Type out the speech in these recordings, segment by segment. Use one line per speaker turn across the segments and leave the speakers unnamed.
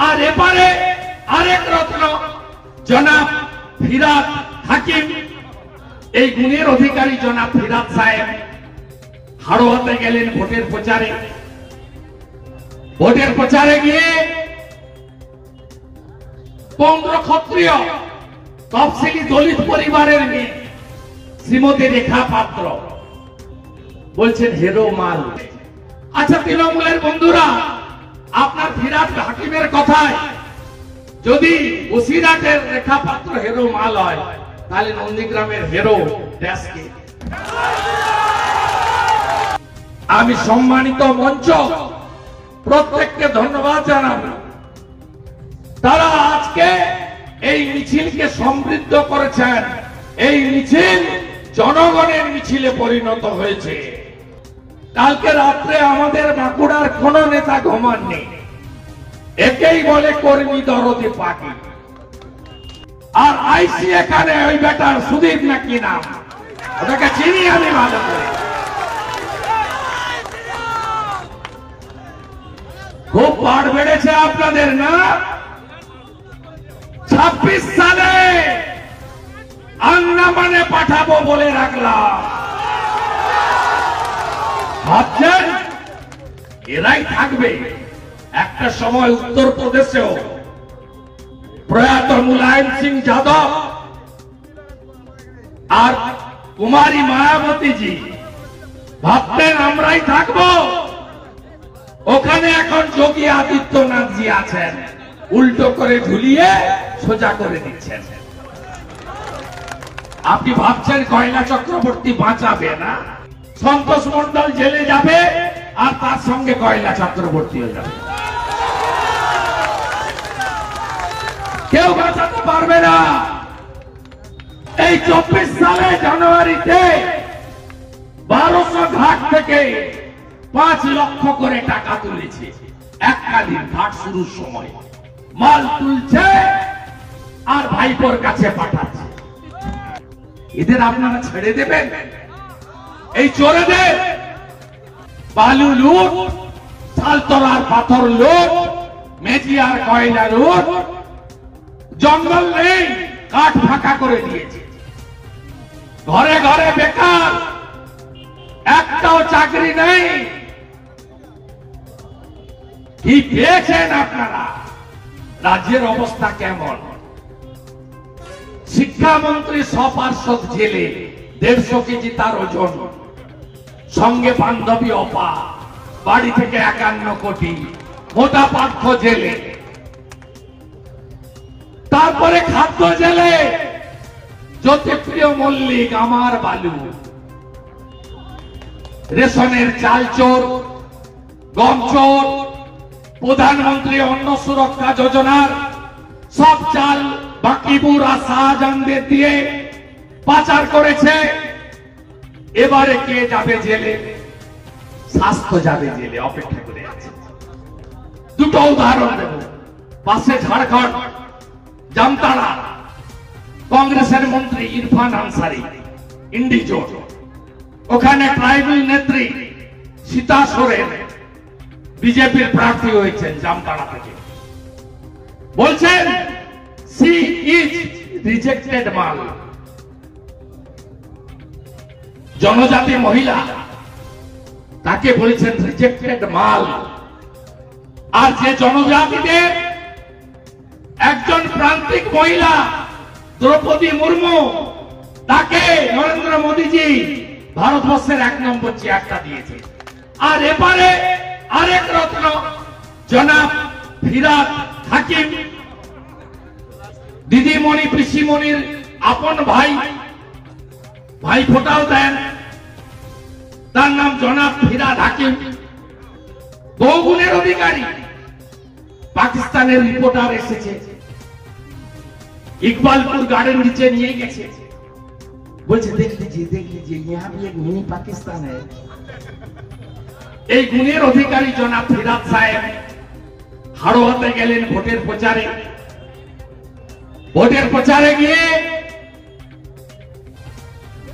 আর এবারে আরেক রত্ন জনাব ফিরাদ হাকিম, এই গুণের অধিকারী জনাব ফিরাদ সাহেব হাড়োয়াতে গেলেন ভোটের প্রচারে। ভোটের প্রচারে গিয়ে 15 ক্ষত্রিয় তফসিলি দলিত পরিবারের মেয়ে শ্রীমতী রেখা পাত্র বলছেন হেরো মাল। আচ্ছা তৃণমূলের বন্ধুরা, আপনার ফিরাদ হাকিমের কথায় যদি বসিরহাটের রেখা পাত্র হেরো মাল হয়, তাহলে নন্দীগ্রামের হেরো দেশকে। আমি সম্মানিত মঞ্চ প্রত্যেককে ধন্যবাদ জানাবো, তারা আজকে এই মিছিলকে সমৃদ্ধ করেছেন। এই মিছিল জনগণের মিছিলে পরিণত হয়েছে। কালকে রাত্রে আমাদের বাঁকুড়ার কোন নেতা ঘুমাননি, একেই বলে কর্মী দরদি পার্টি। আর আইসি এখানে ওই বেটার সুদীপ নাকি নাম, ওটাকে চিনি আমি ভালো করে। খুব পাড় বেড়েছে আপনাদের না? 26 সালে আন্দামানে পাঠাবো বলে রাখলাম। ভাবছেন এরাই থাকবে? একটা সময় উত্তরপ্রদেশেও প্রয়াত মুলায়ম সিং যাদব আর কুমারী মায়াবতী জি ভাবতেন আমরাই থাকবো। ওখানে এখন যোগী আদিত্যনাথ জি আছেন, উল্টো করে ঝুলিয়ে সোজা করে দিচ্ছেন। আপনি ভাবছেন কয়লা চক্রবর্তী বাঁচাবে না? সন্তোষ মন্ডল জেলে যাবে আর তার সঙ্গে কয়লা চক্রবর্তী হয়ে যাবে। কেউ বাঁচাতে পারবে না। এই 24 সালে জানুয়ারিতে 1200 ঘাট থেকে 5 লক্ষ করে টাকা তুলেছে। এককালীন ঘাট শুরুর সময় মাল তুলছে আর ভাইপোর কাছে পাঠাচ্ছে। এদের আপনারা ছেড়ে দেবেন? এই চোরেদের বালু লুট, চালতলার পাথর লুট, মেজিয়ার কয়লা লুট, জঙ্গল নেই, কাঠ ফাঁকা করে দিয়েছে। ঘরে ঘরে বেকার, একটাও চাকরি নেই। কি পেয়েছেন আপনারা? রাজ্যের অবস্থা কেমন? শিক্ষামন্ত্রী সপার্ষদ জেলে, 150 কেজি তার ওজন, সঙ্গে বান্ধবী অপা, বাড়ি থেকে 51 কোটি, মোটা পার্থ জেলে। তারপরে খাদ্য জেলে জ্যোতিপ্রিয় মল্লিক, আমার বালু। রেশনের চাল চোর, গম চোর, প্রধানমন্ত্রী অন্ন সুরক্ষা যোজনার সব চাল বাকিবুর আর শাহজাহানদের দিয়ে পাচার করেছে। এবারে কে যাবে জেলে? স্বাস্থ্য যাবে জেলে, অপেক্ষা করে আছে। দুটো উদাহরণ দেব। পাশে ঝাড়খণ্ড জামতাড়া, কংগ্রেসের মন্ত্রী ইরফান আনসারি, ইন্ডিজোর, ওখানে ট্রাইবাল নেত্রী সীতা সোরেন বিজেপির প্রার্থী হয়েছেন জামতাড়া থেকে। বলছেন সি ইজ রিজেক্টেড মাল। জনজাতি মহিলা, তাকে বলেছেন রিজেক্টেড মাল। আর যে জনজাতিদের একজন প্রান্তিক মহিলা দ্রৌপদী মুর্মু, তাকে নরেন্দ্র মোদীজি ভারতবর্ষের 1 নম্বর চেয়ারটা দিয়েছে। আর এবারে আরেক রত্ন জনাব ফিরাদ হাকিম, দিদিমণি পিসিমণির আপন ভাই, ভাই ফোটাও দেন, তার নাম জনাব ফিরাদ হাকিম, বহুগুণের অধিকারী। পাকিস্তানের রিপোর্টার এসেছে, ইকবালপুর গার্ডেন নিচে নিয়ে গেছে, বলছে দেখ लीजिए यहाँ भी एक मिनी पाकिस्तान है। এই গুণের অধিকারী জনাব ফিরাদ সাহেব হাড়োয়াতে গেলেন ভোটের প্রচারে। ভোটের প্রচারে গিয়ে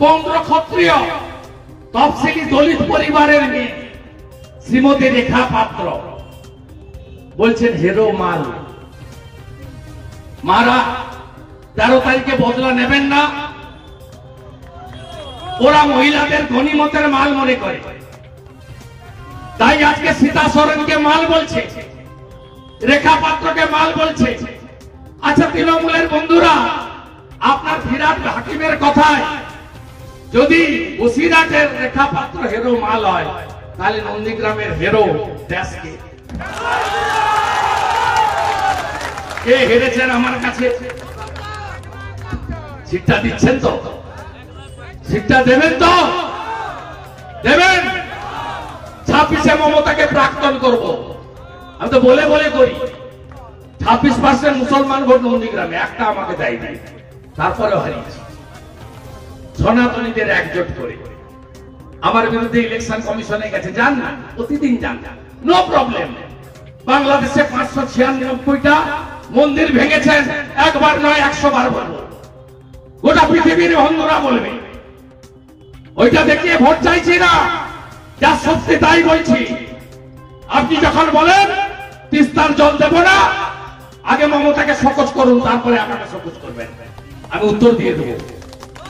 15 ক্ষত্রিয় তফসিলি দলিত পরিবারের মেয়ে শ্রীমতী রেখা পাত্র বলছেন হেরো মাল। মারা 13 তারিখে বদলা নেবেন না। ওরা মহিলাদের গনিমতের মাল মনে করে, তাই আজকে সীতা সোরেনকে মাল বলছে, রেখা পাত্রকে মাল বলছে। আচ্ছা তৃণমূলের বন্ধুরা, আপনার ফিরাদ হাকিমের কথায় যদি বসিরহাটের রেখা পাত্র হেরো মাল হয়, তাহলে নন্দীগ্রামের হেরো দেশকে কে হেরেছেন আমার কাছে? সিটটা দিচ্ছেন তো? সিটটা দেবেন তো? দেবেন? 26-এ মমতাকে প্রাক্তন করব। আমি তো বলে বলে করি 26% মুসলমান ভোট নন্দীগ্রামে, একটা আমাকে দেয়নি, তারপরে হারিয়েছি। সনাতনীদের একজোট করে আমার বিরুদ্ধে ইলেকশন কমিশনে গেছে, যান না, প্রতিদিন যান, নো প্রবলেম। বাংলাদেশে 596টা মন্দির ভেঙেছেন, একবার নয় 100 বার বলবো, গোটা পৃথিবীর বন্ধুরা বলবে। ওইটা দেখিয়ে ভোট চাইছি না, যা সত্যি তাই বলছি। আপনি যখন বলেন তিস্তার জল দেব না, আগে মমতাকে শোকজ করুন, তারপরে আপনাকে শোকজ করবেন, আমি উত্তর দিয়ে দেবো।